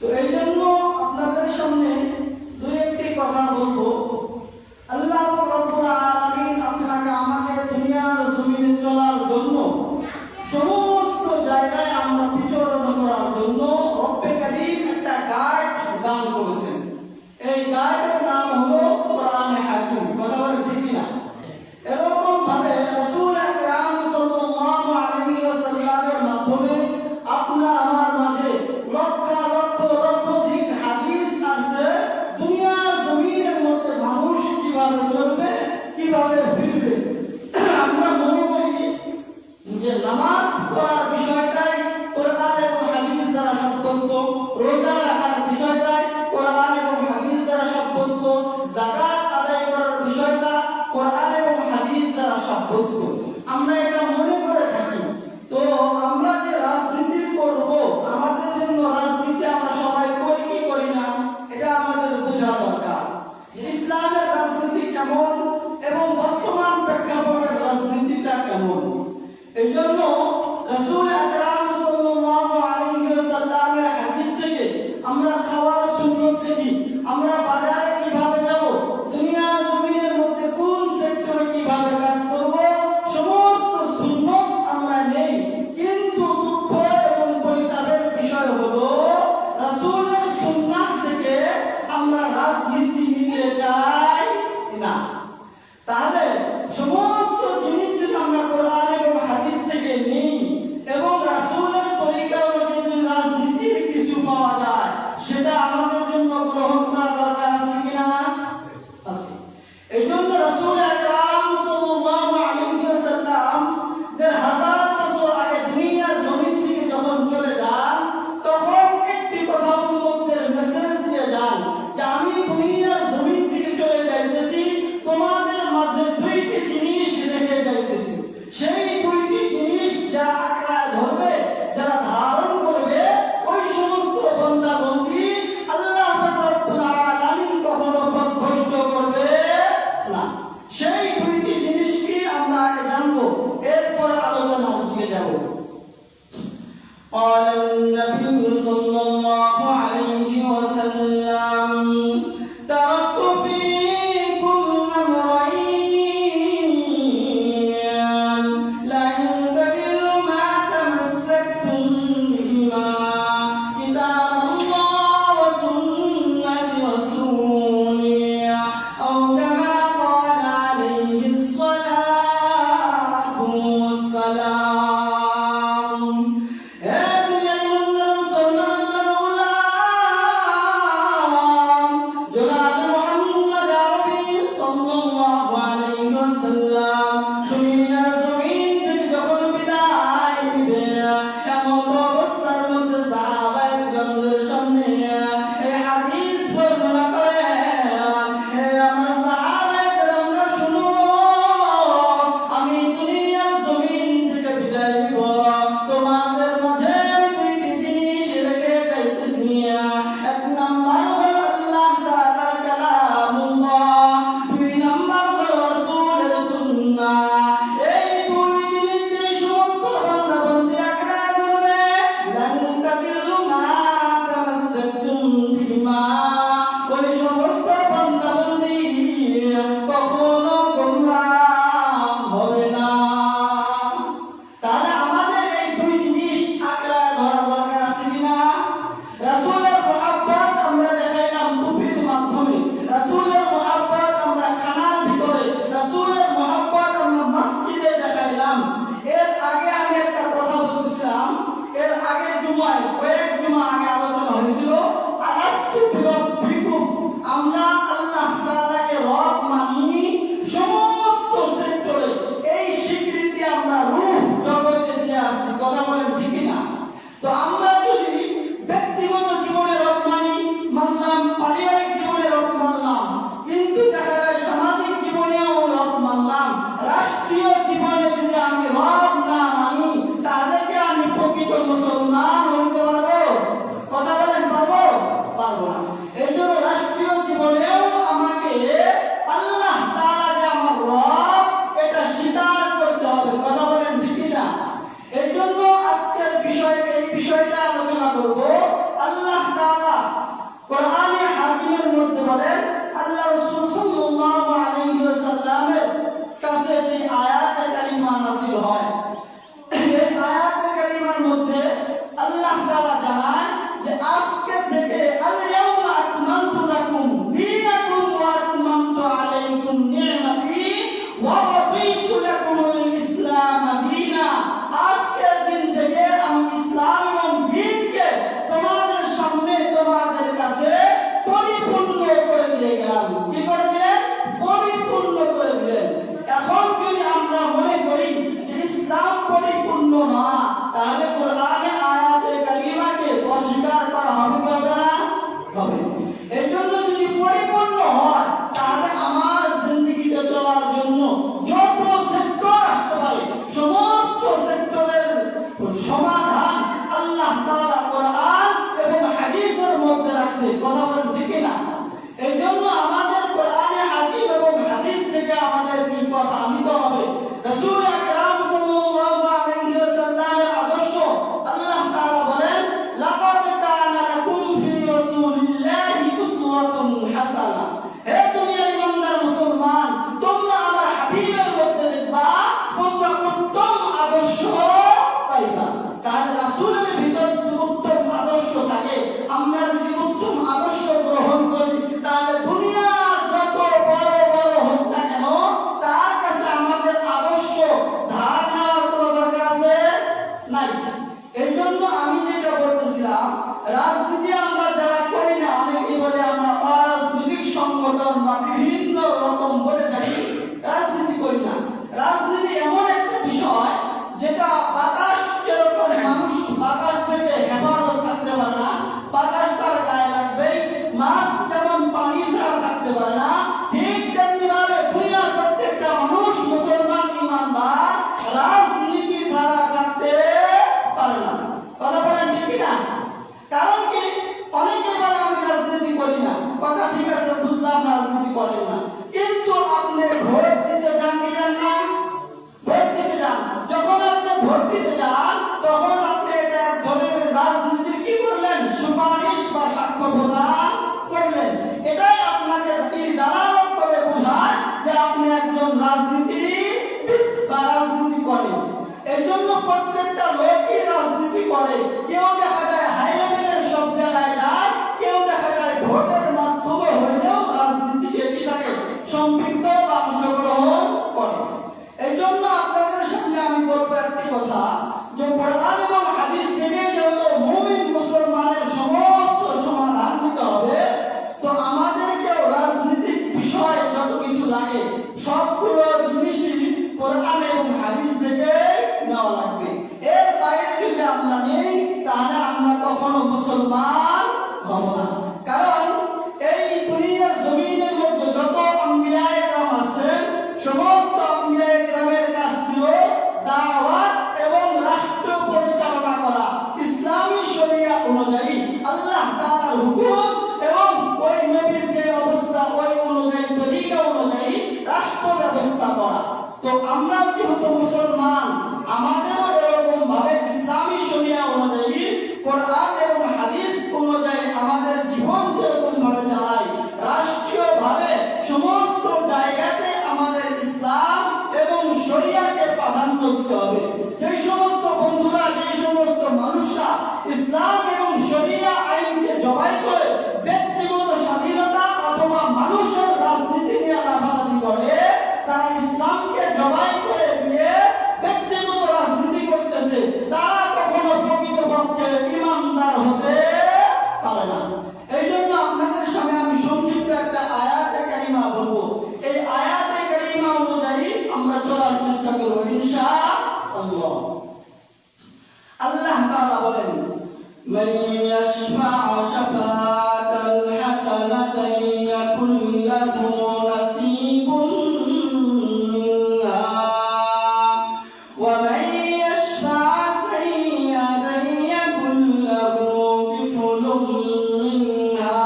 তো এই জন্য আপনাদের খাওয়ার সুন্নত দেখি, আমরা বাজারে কিভাবে যাব, দুনিয়ার জমিনের মধ্যে কোন সেক্টরে কিভাবে কাজ করব, সমস্ত সুন্নত আমরা নেই। কিন্তু দুঃখ এবং পরিতাপের বিষয় হলো রাসূলের সুন্নাত থেকে আমরা রাজনীতি নিতে চাই না। তাহলে সমস্ত জিনিস যদি আমরা কোরআন এবং হাদিস থেকে নিই এবং রাসূলের তরিকা অনুযায়ী রাজনীতির কিছু পাওয়া যায়, সেটা আমাদের জন্য গ্রহণ করা দরকার মুসলমান হব না। কারণ এই দুনিয়ার জমিনের মধ্যে যত আম্বিয়ায়ে কেরাম আছেন, সমস্ত আম্বিয়ায়ে কেরামের কাজ ছিল দাওয়াত এবং রাষ্ট্র পরিচালনা করা ইসলামী শরিয়া অনুযায়ী, আল্লাহ তাআলার হুকুম এবং ওই নবীর যে অবস্থা ওই অনুযায়ী, তরিকা অনুযায়ী রাষ্ট্র ব্যবস্থা করা। তো আমরা যেহেতু মুসলমান, আমাদেরও এরকম ভাবে ইসলামী শরিয়া অনুযায়ী, কোরআন এবং হাদিস অনুযায়ী আমাদের জীবন যেরকম ভাবে চালাই, রাষ্ট্রীয় ভাবে সমস্ত জায়গাতে আমাদের ইসলাম এবং শরিয়াকে প্রাধান্য দিতে হবে। যে সমস্ত বন্ধুরা, যে সমস্ত মানুষরা ইসলাম এবং শরিয়া আইনকে জবাই করে ব্যক্তিগত স্বাধীনতা অথবা মানুষের রাজনীতি নিয়ে লাফালাফি করে, তারা ইসলামকে জবাই করে দিয়ে ব্যক্তিগত রাজনীতি করতেছে, তারা কখনো প্রকৃতপক্ষে ইমানদার হতে পারে না। এই জন্য আপনাদের সামনে আমি সংক্ষিপ্ত একটা আয়াতে কারিমা বলবো। এই আয়াতে কারিমা অনুযায়ী আমরা চলার চেষ্টা করবো ইনশাআল্লাহ। আল্লাহ তাআলা বলেন, মান ইয়াশফা' শাফাআতান হাসানাতান ইয়াকুল লাহু নাসীবুন মিনহা ওয়া মান ইয়াশফা' সাইয়্যাতান ইয়াকুল লাহু কিফলুন মিনহা।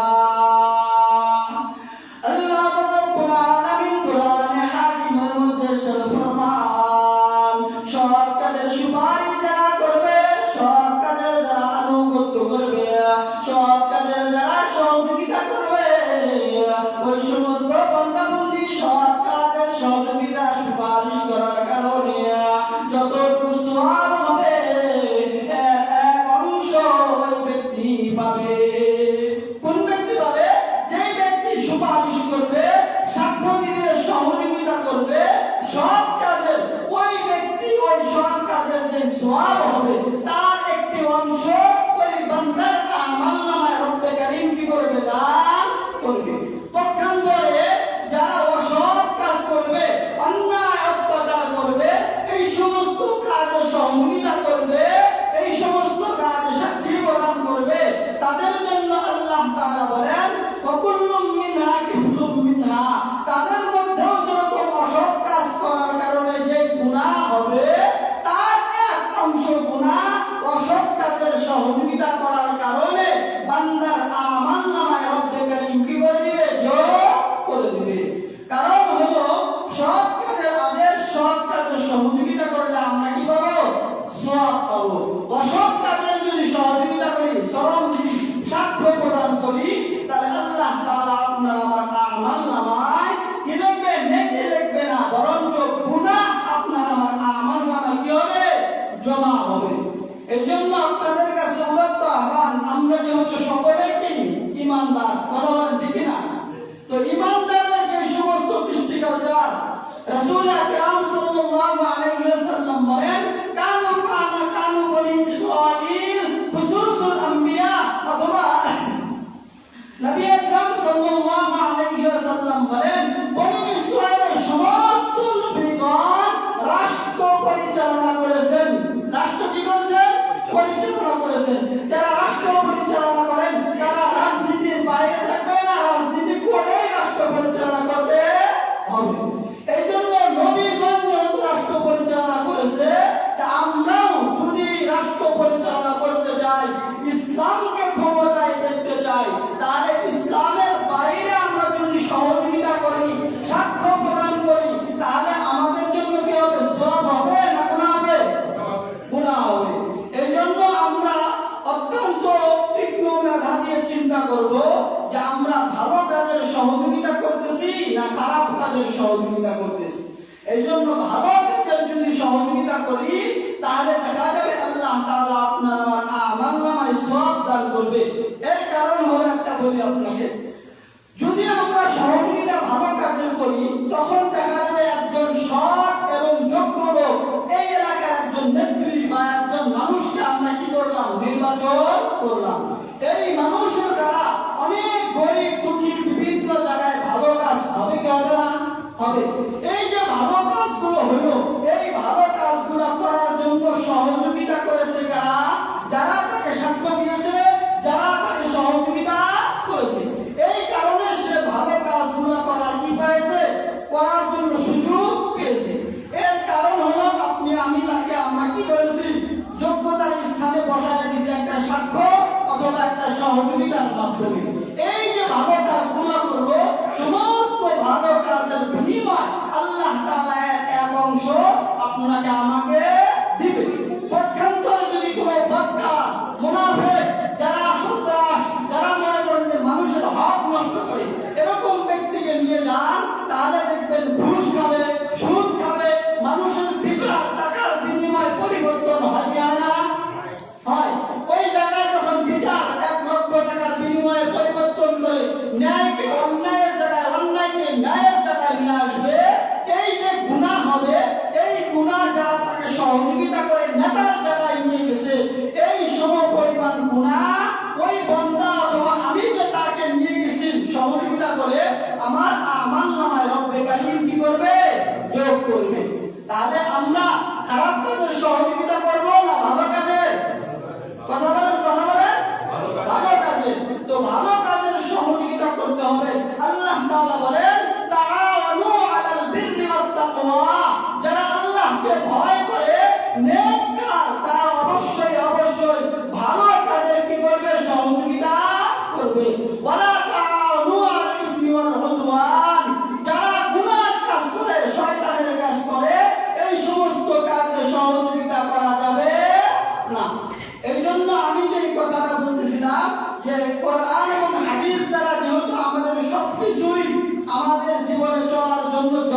আল্লাহ রাব্বুল আলামিন কোরআনে হাকিমের মধ্যে ফরমান, সৎ কাজের সুপারিশ যারা করবে, সৎ কাজের যারা আনুগত্য করবে, সৎ কাজের যারা সহযোগিতা করবে, ওই সমস্ত বান্দা-বান্দী সৎ কাজের সহযোগিতা সুপারিশ করার কারণে যতটুকু সওয়াব হবে এক অংশ ওই ব্যক্তি পাবে। কোন ব্যক্তি পাবে? যে ব্যক্তি সুপারিশ করবে, সাক্ষ্য দিবে, সহযোগিতা করবে সৎ কাজের, ওই ব্যক্তি ওই সৎ কাজের যে সওয়াব হবে তার একটি অংশ ওই বান্দার আমলনামায় রব্বে কারীম কি করবে? দান করবে। পক্ষান্তরে যারা অসৎ কাজ করবে, অন্যায় অত্যাচার করবে, এই সমস্ত কাজে সহযোগিতা করবে, এই সমস্ত কাজে সাক্ষী প্রদান করবে, তাদের জন্য আল্লাহ তাআলা বলেন ওয়াকুল্লুম মিনহা কিফলুম মিনহা। তাদের মধ্যেও যেরকম অসৎ কাজ করার কারণে যে গুনাহ হবে, তার এক অংশ গুনাহ অসৎ কাজের সহযোগিতা করার কারণে বান্দার আমলনামায় রব্বে কারীম কি করে দিবে? যোগ করে দিবে। কারণ হলো সৎ কাজের আদেশ, সৎ কাজের সহযোগিতা করলে আমরা কি পাবো? সওয়াব পাবো। অসৎ কাজের যদি সহযোগিতা করি, শ্রম দিই, সাক্ষ্য প্রদান করি, তাহলে আল্লাহ তাআলা আপনার আমার আমলনামায় কি লিখবে? নেকি লিখবে না, বরঞ্চ গুনাহ আপনার আমার আমলনামায় কি হবে? জমা হবে। এই জন্য আপনাদের কাছে উদাত্ত আহ্বান, আমরা যেহেতু সকলেই কি ইমানদার, কথা বলেন ঠিক না? তো ইমানদারের যে সমস্ত কৃষ্টি কালচার, রাসূল আকরাম সাল্লাল্লাহু আলাইহি ওয়াসাল্লাম বলেন, কানু বনি ইসরাঈল খুসুসুল আম্বিয়া, অথবা নবী আকরাম সাল্লাল্লাহু আলাইহি ওয়াসাল্লাম বলেন, বনি ইসরাঈলের সমস্ত নবীগণ রাষ্ট্র পরিচালনা করেছেন। রাষ্ট্র কি করেছেন? পরিচালনা করেছেন। যারা রাষ্ট্র পরিচালনা করেন তারা রাজনীতির বাইরে থাকবে না, রাজনীতি করে রাষ্ট্র পরিচালনা করতে হবে। এই জন্য নবীগণ যেহেতু রাষ্ট্র পরিচালনা করেছে, তা আমরাও যদি রাষ্ট্র পরিচালনা করতে চাই, ইসলামকে ক্ষমতায় দেখতে চাই, তাহলে ইসলামের বাইরে আমরা যদি সহযোগিতা করি, সাক্ষ্য প্রদান করি, তাহলে আমাদের জন্য কি হবে? সওয়াব হবে না গুনাহ হবে? গুনাহ হবে। এই জন্য আমরা অত্যন্ত তীক্ষ্ণ মেধা দিয়ে চিন্তা করব যে আমরা ভালো কাজের সহযোগিতা করতেছি না খারাপ কাজের সহযোগিতা করতেছি। এই জন্য ভালো কাজের যদি সহযোগিতা করি, তাহলে দেখা যাবে আল্লাহ তাআলা আপনার আমার আমলনামায় সওয়াব দান করবে। এর কারণ হলো একটা বলি আপনাকে, যদি আমরা সহযোগিতা ভালো কাজের করি, তখন দেখা যাবে একজন সৎ এবং যোগ্য লোক, এই এলাকার একজন নেত্রী বা একজন মানুষকে আমরা কি করলাম? নির্বাচন করলাম। এই মানুষের দ্বারা অনেক গরিব দুঃখী বিভিন্ন জায়গায় ভালো কাজ হবে কি হবে না? হবে। এই যে ভালো কাজগুলো হলো, এই ভালো কাজগুলো করার জন্য সহযোগিতা করেছে কারা? যারা তাকে সাক্ষ্য দিয়েছে, যারা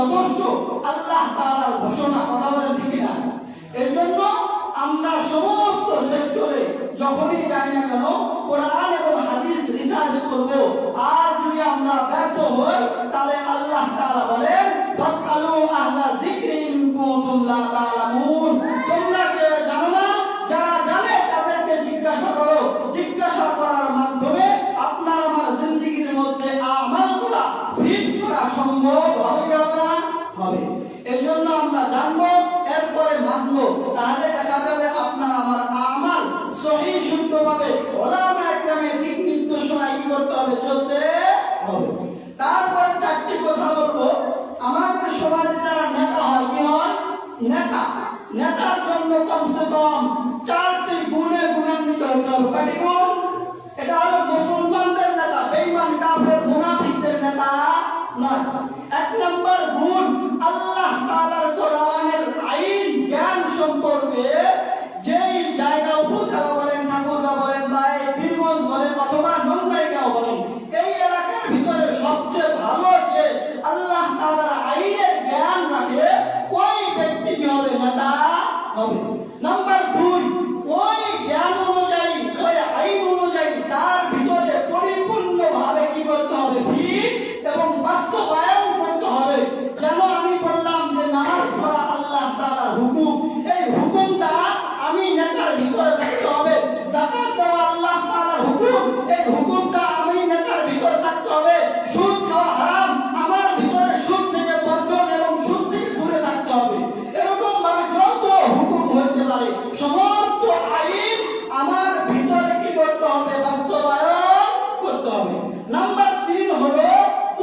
যথেষ্ট আল্লাহ তাআলার ঘোষণা, কথা বলেন ঠিক না? এই জন্য আমরা সমস্ত সেক্টরে যখনই যাই না কেন কোরআন এবং হাদিস রিসার্চ করব। আর যদি আমরা ব্যর্থ হই তাহলে আল্লাহ তাআলা বলেন ফাসআলু আহলা যিকরি ইন কুনতুম লা তা'লামুন, তোমরা কি জানো না? যারা জানে তাদেরকে জিজ্ঞাসা করো। জিজ্ঞাসা করার মাধ্যমে আপনার আমার জিন্দেগির মধ্যে আমল করা, ফিট করা সম্ভব হবে কি হবে না? হবে। এই জন্য আমরা জানবো, এরপরে মানবো, তাহলে দেখা যাবে আপনার আমার আমল সহিহ শুদ্ধভাবে ওলামা একরামের দিক নির্দেশনায় কি করতে হবে? চলতে হবে। তারপরে চারটি কথা বলবো। আমাদের সমাজে যারা নেতা হয়, কি হয়? নেতা। নেতার জন্য কমসে কম চারটি গুণে গুণান্বিত হতে হবে। কয়টি গুণ? এটা হলো মুসলমানদের নেতা, বেঈমান কাফের মুনাফিকদের নেতা নয়। এক নম্বর গুণ, আল্লাহ তাআলার কোরআনের আইন জ্ঞান সম্পর্কে যেই জায়গা উপজেলা বলেন, ঠাকুরগা বলেন, বা এই বীরগঞ্জ বলেন অথবা নন্দীগাঁও বলেন, এই এলাকার ভিতরে সবচেয়ে ভালো যে আল্লাহ তাআলার আইনের জ্ঞান রাখে ওই ব্যক্তি কি হবে? নেতা হবে। নাম্বার দুই, ওই জ্ঞান অনুযায়ী, ওই আইন অনুযায়ী তার ভিতরে পরিপূর্ণভাবে কি করতে হবে? ঠিক এবং বাস্তবায়ন করতে হবে। যেন আমি বললাম যে নামাজ পড়া আল্লাহ তাআলার হুকুম, এই হুকুমটা আমি নেতার ভিতরে থাকতে হবে। যাকাত দেওয়া আল্লাহ তাআলার হুকুম, এই হুকুমটা আমি নেতার ভিতরে থাকতে হবে। সুদ খাওয়া হারাম, আমার ভিতরে সুদ থেকে বর্জন এবং সুদ থেকে দূরে থাকতে হবে। এরকম ভাবে যত হুকুম হইতে পারে সমস্ত আইন আমার ভিতরে কি করতে হবে? বাস্তবায়ন করতে হবে। নাম্বার তিন হলো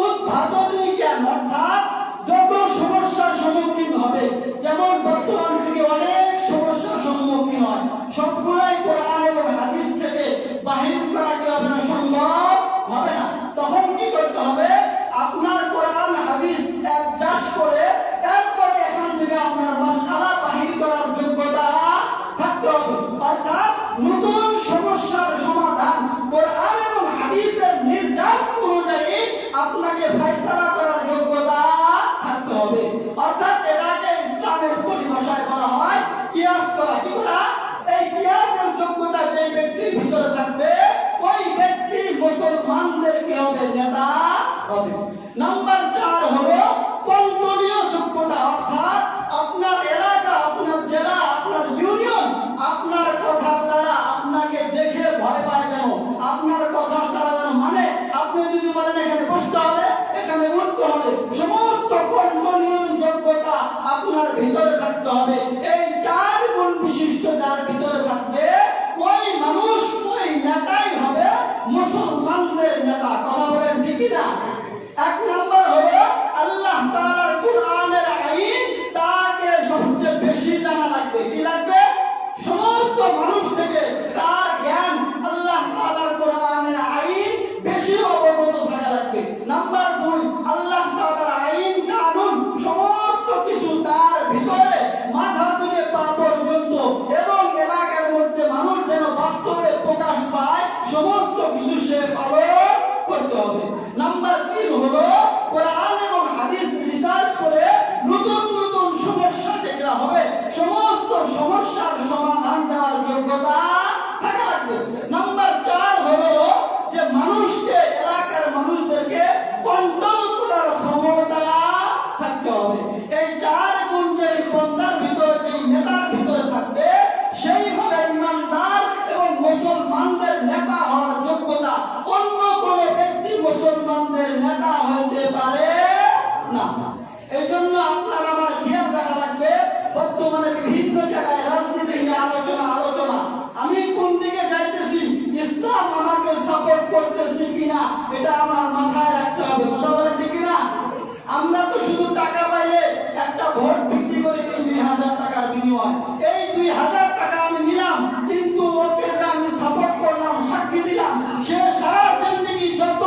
উদ্ভাবনী জ্ঞান, অর্থাৎ যত সমস্যার সম্মুখীন হবে, যেমন বর্তমান যুগে অনেক সমস্যার সম্মুখীন হয়, সবগুলাই কোরআন এবং হাদিস থেকে বাহির করা কি হবে না? সম্ভব হবে না। তখন কি করতে হবে? আপনার কোরআন হাদিস অ্যাডজাস্ট করে তারপরে এখান থেকে আপনার মাসআলা বাহির করার যোগ্যতা থাকতে হবে। অর্থাৎ নতুন সমস্যার সমাধান কোরআন এবং হাদিসের নির্দেশ অনুযায়ী আপনাকে ফয়সালা করার যোগ্যতা থাকতে হবে। অর্থাৎ এটাকে ইসলামের পরিভাষায় বলা হয় কিয়াস করা। কি করা? এই কিয়াসের যোগ্যতা যে ব্যক্তির ভিতরে থাকবে ওই ব্যক্তি মুসলমানদের কি হবে? নেতা হবে। নাম্বার চার হলো কন্ট্রোলীয় যোগ্যতা, অর্থাৎ আপনার এলাকা, আপনার জেলা, আপনার ইউনিয়ন আপনার কথার দ্বারা আপনাকে দেখে ভয় পায় যেন, আপনার কথার দ্বারা যেন মানে, আপনি যদি বলেন এখানে বসতে হবে, এখানে উঠতে হবে, সমস্ত কন্ট্রোলীয় যোগ্যতা আপনার ভিতরে থাকতে হবে। এই চার গুণ বিশিষ্ট যার ভিতরে থাকবে ওই মানুষ, ওই নেতাই হবে মুসলমানদের নেতা। কথা বলেন ঠিক না? এক নম্বর হলো আল্লাহ তাআলার কোরআনের আইন তাকে সবচেয়ে বেশি জানা লাগবে। কি লাগবে? সমস্ত মানুষ থেকে তার জ্ঞান আল্লাহ তাআলার কোরআনের আইন বেশি অবগত থাকা লাগবে। নাম্বার দুই, আল্লাহ তাআলার আইন কানুন সমস্ত কিছু তার ভিতরে মাথা থেকে পা পর্যন্ত এবং এলাকার মধ্যে মানুষ যেন বাস্তবে প্রকাশ পায় সমস্ত কিছু সে পালন করতে হবে। নাম্বার তিন হলো কোরআন এবং হাদিস রিসার্চ করে নতুন নতুন সমস্যা যেগুলো হবে সমস্ত সমস্যার সমাধান দেওয়ার যোগ্যতা থাকা লাগবে। নাম্বার চার হলো যে মানুষকে, এলাকার মানুষদেরকে কন্ট্রোল করার ক্ষমতা থাকতে হবে। এই চার গুণ যে বন্দার ভিতরে, যে নেতার ভিতরে থাকবে সেই হবে ইমানদার এবং মুসলমানদের নেতা হওয়ার যোগ্যতা। অন্য কোনো ব্যক্তি মুসলমানদের নেতা হইতে পারে না। এই জন্য আপনার আমার খেয়াল রাখা লাগবে। বর্তমানে বিভিন্ন জায়গায় রাজনীতি নিয়ে আলোচনা, আমি কোন দিকে যাইতেছি, ইসলাম আমাকে সাপোর্ট করতেছি কিনা, এটা আমার মাথায় রাখতে হবে। কথা বলেন ঠিক না? আমরা তো শুধু টাকা পাইলে একটা ভোট বিক্রি করে দিই 2000 টাকার বিনিময়। এই 2000 টাকা আমি নিলাম, কিন্তু ওকে আমি সাপোর্ট করলাম, সাক্ষী দিলাম, সে সারা জিন্দেগি যত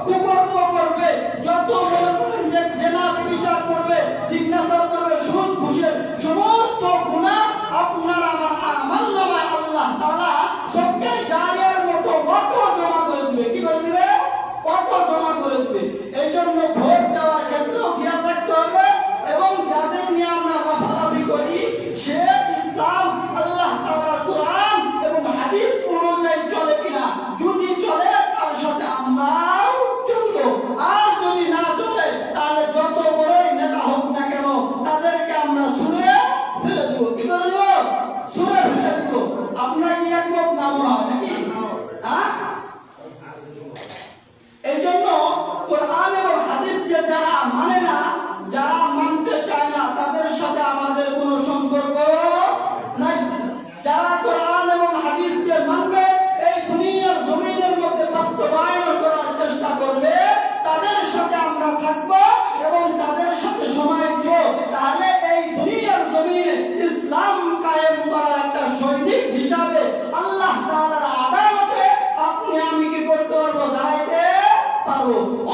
কুকর্ম করবে, যত মনে করেন যে জেনা বিচার করবে, সিগনেচার করবে, সুদ ঘুষের সমস্ত গুনাহ আপনার আমার আমলনামায় আল্লাহ তাআলা সবকে জারিয়ার মতো অটো জমা করে দিবে। কি করে দিবে? অটো জমা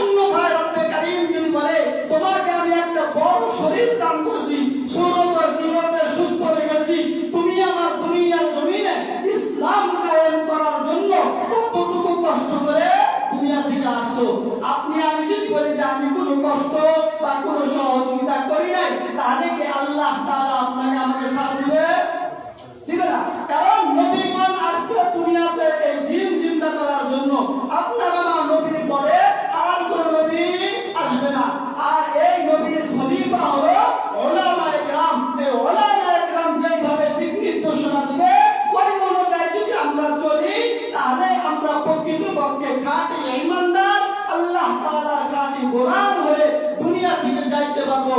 অন্যথায় রব্বে কারীম যদি বলে তোমাকে আমি একটা বড় শরীর দান করেছি, সুরতে সিরতে সুস্থ রেখেছি, তুমি আমার দুনিয়ার জমিনে ইসলাম কায়েম করার জন্য কতটুকু কষ্ট করে দুনিয়া থেকে আসছো। আপনি আমি যদি বলি যে আমি কোনো কষ্ট বা কোনো সহযোগিতা করি নাই, তাহলে কি আল্লাহ তাআলা আপনাকে আমাকে ছাড় দিবে? দিবে না। কারণ নবীগণ আসছে দুনিয়াতে এই দিন জিন্দা করার জন্য। আপনার আমার নবীর পরে আর কোন নবী আসবে না। আর এই নবীর খলিফা হলো উলামায়ে কেরাম। এই উলামায়ে কেরাম যেভাবে দিক নির্দেশনা দিবে ওই অনুযায়ী যদি আমরা চলি, তাহলে আমরা প্রকৃতপক্ষে খাঁটি ঈমানদার, আল্লাহ তাআলার খাঁটি গোলাম হয়ে দুনিয়া থেকে যাইতে পারবো।